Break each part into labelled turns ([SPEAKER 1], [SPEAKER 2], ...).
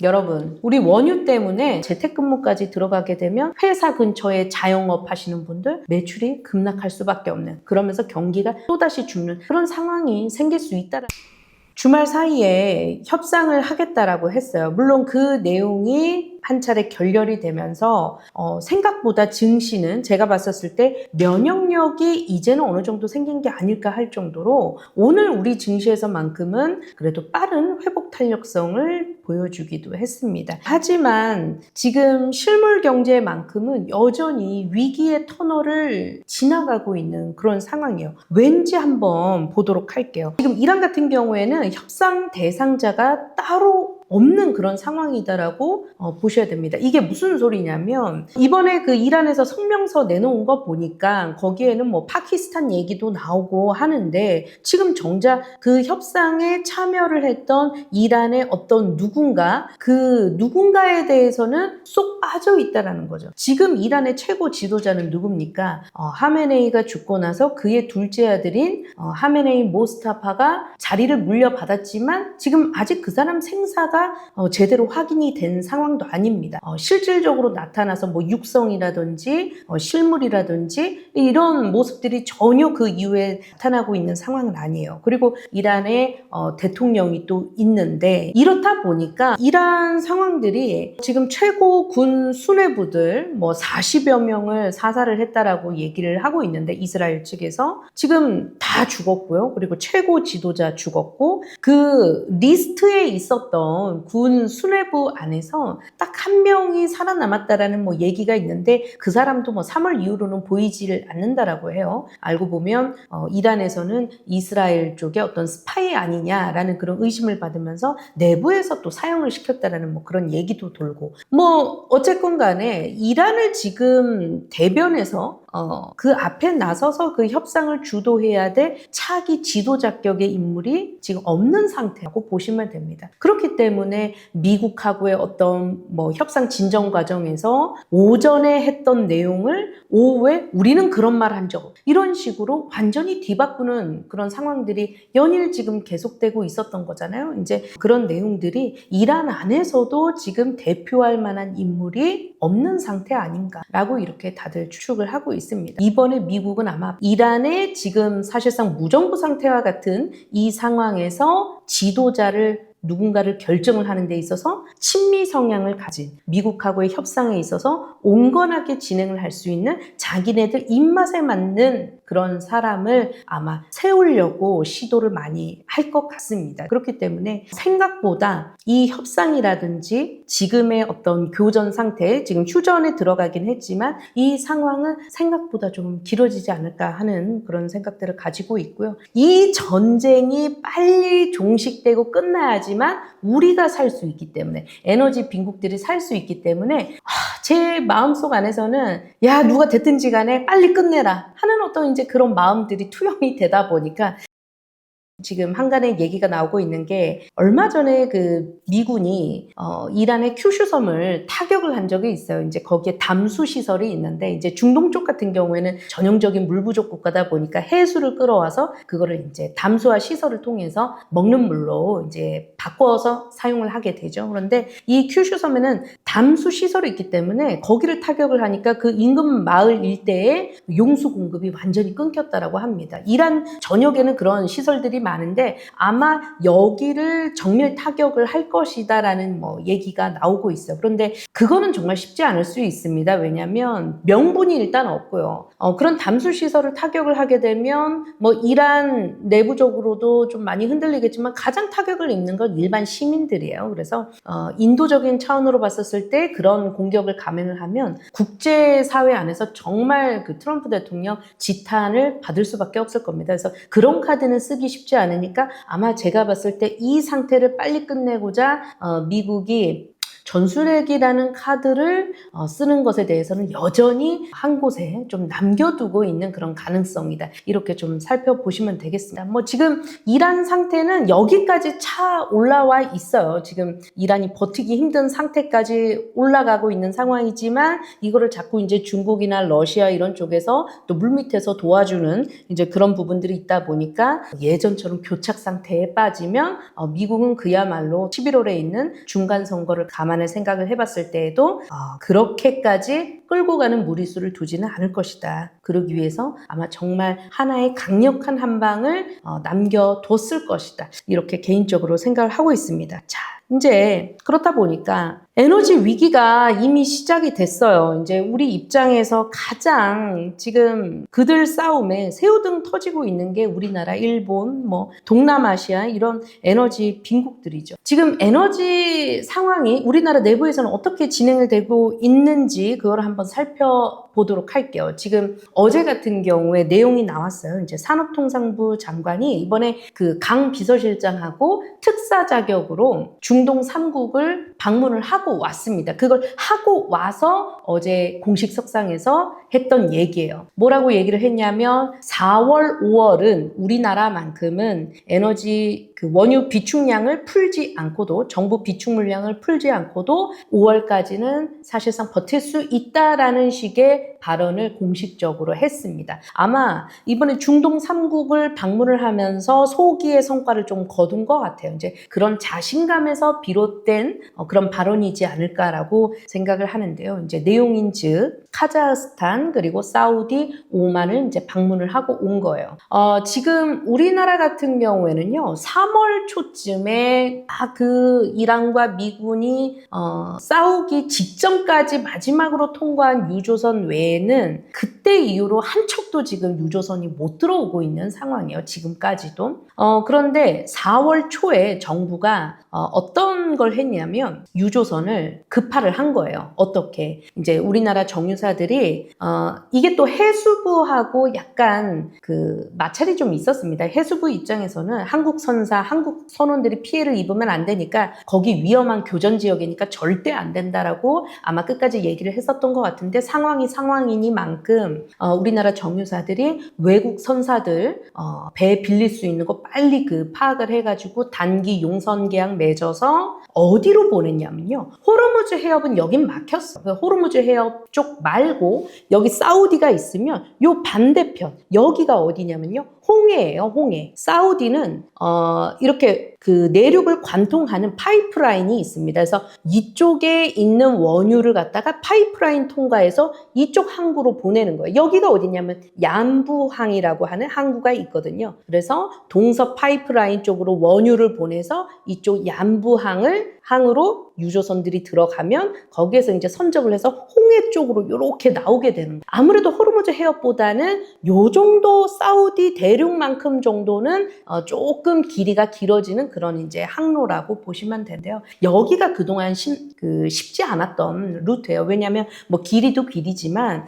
[SPEAKER 1] 여러분, 우리 원유 때문에 재택근무까지 들어가게 되면 회사 근처에 자영업 하시는 분들 매출이 급락할 수밖에 없는, 그러면서 경기가 또다시 죽는 그런 상황이 생길 수 있다는. 주말 사이에 협상을 하겠다라고 했어요. 물론 그 내용이 한 차례 결렬이 되면서 생각보다 증시는 제가 봤었을 때 면역력이 이제는 어느 정도 생긴 게 아닐까 할 정도로 오늘 우리 증시에서만큼은 그래도 빠른 회복 탄력성을 보여주기도 했습니다. 하지만 지금 실물 경제만큼은 여전히 위기의 터널을 지나가고 있는 그런 상황이에요. 왠지 한번 보도록 할게요. 지금 이란 같은 경우에는 협상 대상자가 따로 없는 그런 상황이다라고 보셔야 됩니다. 이게 무슨 소리냐면 이번에 그 이란에서 성명서 내놓은 거 보니까 거기에는 뭐 파키스탄 얘기도 나오고 하는데 지금 정작 그 협상에 참여를 했던 이란의 어떤 누군가, 그 누군가에 대해서는 쏙 빠져 있다라는 거죠. 지금 이란의 최고 지도자는 누굽니까? 하메네이가 죽고 나서 그의 둘째 아들인 하메네이 모스타파가 자리를 물려받았지만 지금 아직 그 사람 생사가 제대로 확인이 된 상황도 아닙니다. 실질적으로 나타나서 뭐 육성이라든지 실물이라든지 이런 모습들이 전혀 그 이후에 나타나고 있는 상황은 아니에요. 그리고 이란의 대통령이 또 있는데, 이렇다 보니까 이란 상황들이 지금 최고 군 수뇌부들 뭐 40여 명을 사살을 했다라고 얘기를 하고 있는데, 이스라엘 측에서 지금 다 죽었고요. 그리고 최고 지도자 죽었고, 그 리스트에 있었던 군 수뇌부 안에서 딱 한 명이 살아남았다라는 뭐 얘기가 있는데, 그 사람도 뭐 3월 이후로는 보이지를 않는다라고 해요. 알고 보면 이란에서는 이스라엘 쪽에 어떤 스파이 아니냐라는 그런 의심을 받으면서 내부에서 또 사용을 시켰다라는 뭐 그런 얘기도 돌고, 뭐 어쨌건 간에 이란을 지금 대변해서 그 앞에 나서서 그 협상을 주도해야 될 차기 지도자격의 인물이 지금 없는 상태라고 보시면 됩니다. 그렇기 때문에 미국하고의 어떤 뭐 협상 진정 과정에서 오전에 했던 내용을 오후에 우리는 그런 말 한 적 없다, 이런 식으로 완전히 뒤바꾸는 그런 상황들이 연일 지금 계속되고 있었던 거잖아요. 이제 그런 내용들이 이란 안에서도 지금 대표할 만한 인물이 없는 상태 아닌가라고 이렇게 다들 추측을 하고 있습니다. 이번에 미국은 아마 이란의 지금 사실상 무정부 상태와 같은 이 상황에서 지도자를 누군가를 결정을 하는 데 있어서 친미 성향을 가진, 미국하고의 협상에 있어서 온건하게 진행을 할 수 있는 자기네들 입맛에 맞는 그런 사람을 아마 세우려고 시도를 많이 할 것 같습니다. 그렇기 때문에 생각보다 이 협상이라든지 지금의 어떤 교전 상태, 지금 휴전에 들어가긴 했지만 이 상황은 생각보다 좀 길어지지 않을까 하는 그런 생각들을 가지고 있고요. 이 전쟁이 빨리 종식되고 끝나야지만 우리가 살 수 있기 때문에, 에너지 빈국들이 살 수 있기 때문에 제 마음속 안에서는 야, 누가 됐든지 간에 빨리 끝내라 하는 어떤 이제 그런 마음들이 투영이 되다 보니까 지금 한간에 얘기가 나오고 있는 게, 얼마 전에 그 미군이 이란의 큐슈섬을 타격을 한 적이 있어요. 이제 거기에 담수 시설이 있는데, 이제 중동 쪽 같은 경우에는 전형적인 물 부족 국가다 보니까 해수를 끌어와서 그거를 이제 담수화 시설을 통해서 먹는 물로 이제 바꿔서 사용을 하게 되죠. 그런데 이 큐슈섬에는 담수 시설이 있기 때문에 거기를 타격을 하니까 그 인근 마을 일대에 용수 공급이 완전히 끊겼다라고 합니다. 이란 전역에는 그런 시설들이 많은데 아마 여기를 정밀 타격을 할 것이다라는 뭐 얘기가 나오고 있어요. 그런데 그거는 정말 쉽지 않을 수 있습니다. 왜냐하면 명분이 일단 없고요. 그런 담수 시설을 타격을 하게 되면 뭐 이란 내부적으로도 좀 많이 흔들리겠지만 가장 타격을 입는 건 일반 시민들이에요. 그래서 인도적인 차원으로 봤었을 때 그런 공격을 감행을 하면 국제사회 안에서 정말 그 트럼프 대통령 지탄을 받을 수밖에 없을 겁니다. 그래서 그런 카드는 쓰기 쉽지 않으니까 아마 제가 봤을 때 이 상태를 빨리 끝내고자 미국이 전술핵이라는 카드를 쓰는 것에 대해서는 여전히 한 곳에 좀 남겨두고 있는 그런 가능성이다. 이렇게 좀 살펴보시면 되겠습니다. 뭐 지금 이란 상태는 여기까지 차 올라와 있어요. 지금 이란이 버티기 힘든 상태까지 올라가고 있는 상황이지만 이거를 자꾸 이제 중국이나 러시아 이런 쪽에서 또 물밑에서 도와주는 이제 그런 부분들이 있다 보니까 예전처럼 교착 상태에 빠지면 미국은 그야말로 11월에 있는 중간 선거를 감안할 생각을 해봤을 때에도 그렇게까지 끌고 가는 무리수를 두지는 않을 것이다. 그러기 위해서 아마 정말 하나의 강력한 한 방을 남겨뒀을 것이다. 이렇게 개인적으로 생각을 하고 있습니다. 자, 이제 그렇다 보니까 에너지 위기가 이미 시작이 됐어요. 이제 우리 입장에서 가장 지금 그들 싸움에 새우등 터지고 있는 게 우리나라, 일본, 뭐 동남아시아 이런 에너지 빈국들이죠. 지금 에너지 상황이 우리나라 내부에서는 어떻게 진행을 되고 있는지 그걸 한번 살펴보도록 할게요. 지금 어제 같은 경우에 내용이 나왔어요. 이제 산업통상부 장관이 이번에 그 강 비서실장하고 특사 자격으로 중동 3국을 방문을 하고 왔습니다. 그걸 하고 와서 어제 공식 석상에서 했던 얘기예요. 뭐라고 얘기를 했냐면 4월, 5월은 우리나라만큼은 에너지 그 원유 비축량을 풀지 않고도 정부 비축 물량을 풀지 않고도 5월까지는 사실상 버틸 수 있다라는 식의 발언을 공식적으로 했습니다. 아마 이번에 중동 3국을 방문을 하면서 소기의 성과를 좀 거둔 것 같아요. 이제 그런 자신감에서 비롯된 그런 발언이지 않을까라고 생각을 하는데요. 이제 내용인즉 카자흐스탄 그리고 사우디, 오만을 이제 방문을 하고 온 거예요. 지금 우리나라 같은 경우에는요, 3월 초쯤에 그 이란과 미군이 싸우기 직전까지 마지막으로 통과한 유조선 외에는 그때 이후로 한 척도 지금 유조선이 못 들어오고 있는 상황이에요. 지금까지도. 그런데 4월 초에 정부가 어떤 걸 했냐면 유조선을 급파를 한 거예요. 어떻게? 이제 우리나라 정유사들이 이게 또 해수부하고 약간 그 마찰이 좀 있었습니다. 해수부 입장에서는 한국 선사, 한국 선원들이 피해를 입으면 안 되니까 거기 위험한 교전 지역이니까 절대 안 된다라고 아마 끝까지 얘기를 했었던 것 같은데 상황이 상황이니만큼 우리나라 정유사들이 외국 선사들 배 빌릴 수 있는 거 빨리 그 파악을 해가지고 단기 용선 계약 맺어서 어디로 보냈냐면요. 호르무즈 해협은 여긴 막혔어. 그 호르무즈 해협 쪽 말고 여기 사우디가 있으면 요 반대편 여기가 어디냐면요. 홍해예요. 홍해. 사우디는 이렇게 그 내륙을 관통하는 파이프라인이 있습니다. 그래서 이쪽에 있는 원유를 갖다가 파이프라인 통과해서 이쪽 항구로 보내는 거예요. 여기가 어디냐면 얀부항이라고 하는 항구가 있거든요. 그래서 동서 파이프라인 쪽으로 원유를 보내서 이쪽 얀부항으로 유조선들이 들어가면 거기에서 이제 선적을 해서 홍해 쪽으로 이렇게 나오게 되는 거예요. 아무래도 호르무즈 해협보다는 요 정도 사우디 대륙만큼 정도는 조금 길이가 길어지는 그런 이제 항로라고 보시면 되는데요. 여기가 그동안 쉽지 않았던 루트예요. 왜냐하면 뭐 길이도 길이지만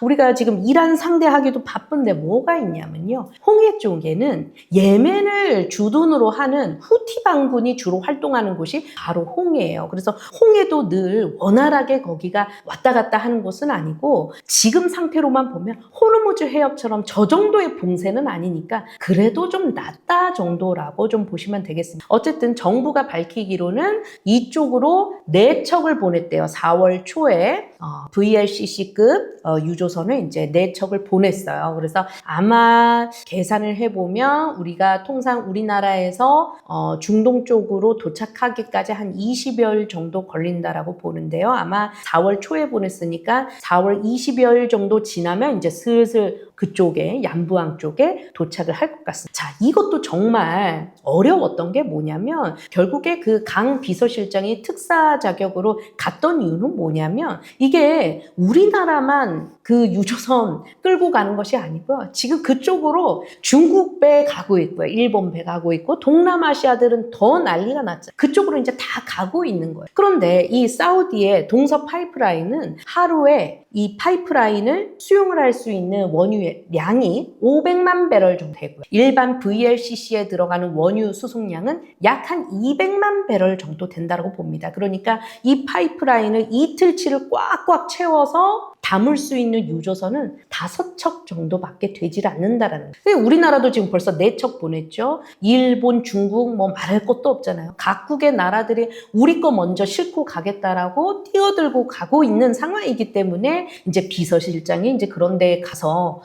[SPEAKER 1] 우리가 지금 이란 상대하기도 바쁜데 뭐가 있냐면요. 홍해 쪽에는 예멘을 주둔으로 하는 후티 반군이 주로 활동하는 곳이 바로 홍해예요. 그래서 홍해도 늘 원활하게 거기가 왔다 갔다 하는 곳은 아니고 지금 상태로만 보면 호르무즈 해협처럼 저 정도의 봉쇄는 아니니까 그래도 좀 낫다 정도라고 좀 보시면 되겠습니다. 어쨌든 정부가 밝히기로는 이쪽으로 4척을 보냈대요. 4월 초에 VLCC급 유조선을 이제 4척을 보냈어요. 그래서 아마 계산을 해보면 우리가 통상 우리나라에서 중동 쪽으로 도착하기까지 한 20여일 정도 걸린다라고 보는데요. 아마 4월 초에 보냈으니까 4월 20여일 정도 지나면 이제 슬슬 그쪽에 얀부항 쪽에 도착을 할 것 같습니다. 자, 이것도 정말 어려웠던 게 뭐냐면 결국에 그 강 비서실장이 특사 자격으로 갔던 이유는 뭐냐면 이게 우리나라만 그 유조선 끌고 가는 것이 아니고요. 지금 그쪽으로 중국 배 가고 있고요. 일본 배 가고 있고 동남아시아들은 더 난리가 났죠. 그쪽으로 이제 다 가고 있는 거예요. 그런데 이 사우디의 동서 파이프라인은 하루에 이 파이프라인을 수용을 할 수 있는 원유의 수송량이 500만 배럴 정도 되고요. 일반 VLCC에 들어가는 원유 수송량은 약 한 200만 배럴 정도 된다고 봅니다. 그러니까 이 파이프라인을 이틀치를 꽉꽉 채워서 담을 수 있는 유조선은 5척 정도밖에 되질 않는다라는 거예요. 우리나라도 지금 벌써 4척 보냈죠. 일본, 중국 뭐 말할 것도 없잖아요. 각국의 나라들이 우리 거 먼저 싣고 가겠다라고 뛰어들고 가고 있는 상황이기 때문에 이제 비서실장이 이제 그런 데에 가서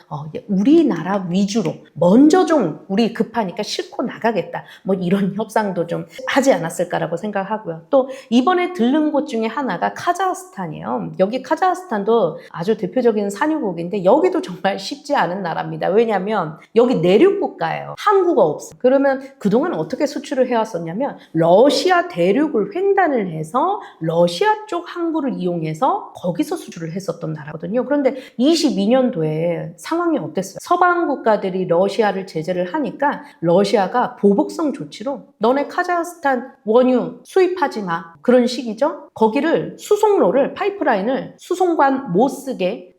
[SPEAKER 1] 우리나라 위주로 먼저 좀 우리 급하니까 싣고 나가겠다. 뭐 이런 협상도 좀 하지 않았을까라고 생각하고요. 또 이번에 들른 곳 중에 하나가 카자흐스탄이에요. 여기 카자흐스탄도 아주 대표적인 산유국인데 여기도 정말 쉽지 않은 나라입니다. 왜냐하면 여기 내륙 국가예요. 항구가 없어요. 그러면 그동안 어떻게 수출을 해왔었냐면 러시아 대륙을 횡단을 해서 러시아 쪽 항구를 이용해서 거기서 수출을 했었던 나라거든요. 그런데 22년도에 상황이 어땠어요? 서방 국가들이 러시아를 제재를 하니까 러시아가 보복성 조치로 너네 카자흐스탄 원유 수입하지 마. 그런 식이죠. 거기를 수송로를 파이프라인을 수송관 못 쓰게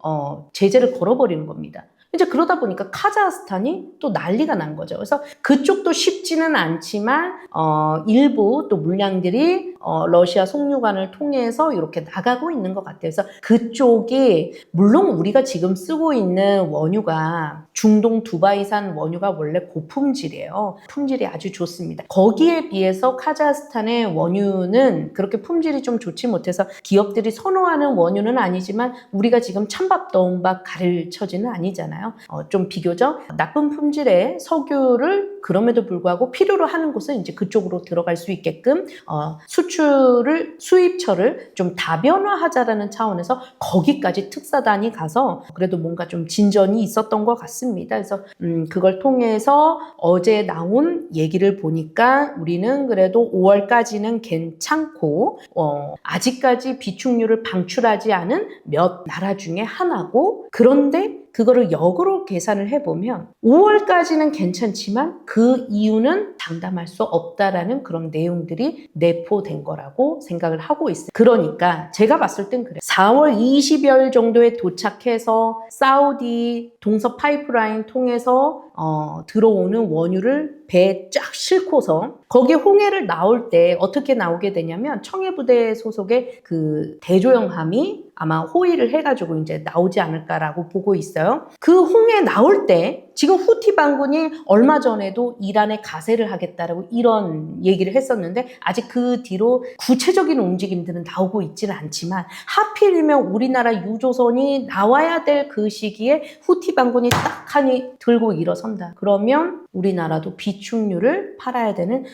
[SPEAKER 1] 제재를 걸어버리는 겁니다. 이제 그러다 보니까 카자흐스탄이 또 난리가 난 거죠. 그래서 그쪽도 쉽지는 않지만 일부 또 물량들이 러시아 송유관을 통해서 이렇게 나가고 있는 것 같아요. 그래서 그쪽이 물론 우리가 지금 쓰고 있는 원유가 중동 두바이산 원유가 원래 고품질이에요. 품질이 아주 좋습니다. 거기에 비해서 카자흐스탄의 원유는 그렇게 품질이 좀 좋지 못해서 기업들이 선호하는 원유는 아니지만 우리가 지금 찬밥 더운밥 가르쳐지는 아니잖아요. 좀 비교적 나쁜 품질의 석유를 그럼에도 불구하고 필요로 하는 곳은 이제 그쪽으로 들어갈 수 있게끔 수입처를 좀 다변화하자라는 차원에서 거기까지 특사단이 가서 그래도 뭔가 좀 진전이 있었던 것 같습니다. 그래서 그걸 통해서 어제 나온 얘기를 보니까 우리는 그래도 5월까지는 괜찮고 아직까지 비축유를 방출하지 않은 몇 나라 중에 하나고 그런데 그거를 역으로 계산을 해보면 5월까지는 괜찮지만 그 이유는 장담할 수 없다라는 그런 내용들이 내포된 거라고 생각을 하고 있어요. 그러니까 제가 봤을 땐 그래요. 4월 20일 정도에 도착해서 사우디 동서 파이프라인 통해서 들어오는 원유를 배에 쫙 싣고서 거기 홍해를 나올 때 어떻게 나오게 되냐면 청해부대 소속의 그 대조영함이 아마 호위를 해가지고 이제 나오지 않을까라고 보고 있어요. 그 홍해 나올 때 지금 후티 반군이 얼마 전에도 이란에 가세를 하겠다라고 이런 얘기를 했었는데 아직 그 뒤로 구체적인 움직임들은 나오고 있지는 않지만 하필이면 우리나라 유조선이 나와야 될 그 시기에 후티 반군이 딱하니 들고 일어선다. 그러면 우리나라도 비축유를 팔아야 되는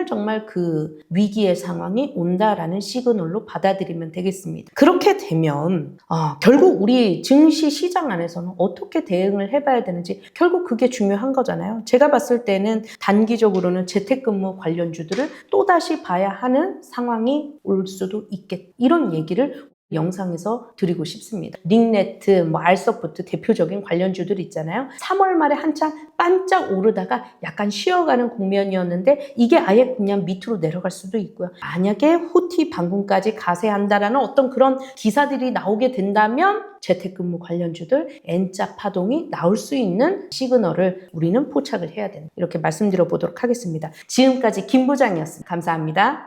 [SPEAKER 1] 정말 그 위기의 상황이 온다라는 시그널로 받아들이면 되겠습니다. 그렇게 되면 결국 우리 증시 시장 안에서는 어떻게 대응을 해봐야 되는지 결국 그게 중요한 거잖아요. 제가 봤을 때는 단기적으로는 재택근무 관련주들을 또다시 봐야 하는 상황이 올 수도 있겠다. 이런 얘기를 영상에서 드리고 싶습니다. 링네트, 알서프트 대표적인 관련주들 있잖아요. 3월 말에 한창 반짝 오르다가 약간 쉬어가는 국면이었는데 이게 아예 그냥 밑으로 내려갈 수도 있고요. 만약에 후티 반군까지 가세한다라는 어떤 그런 기사들이 나오게 된다면 재택근무 관련주들 N자 파동이 나올 수 있는 시그널을 우리는 포착을 해야 된다. 이렇게 말씀드려 보도록 하겠습니다. 지금까지 김 부장이었습니다. 감사합니다.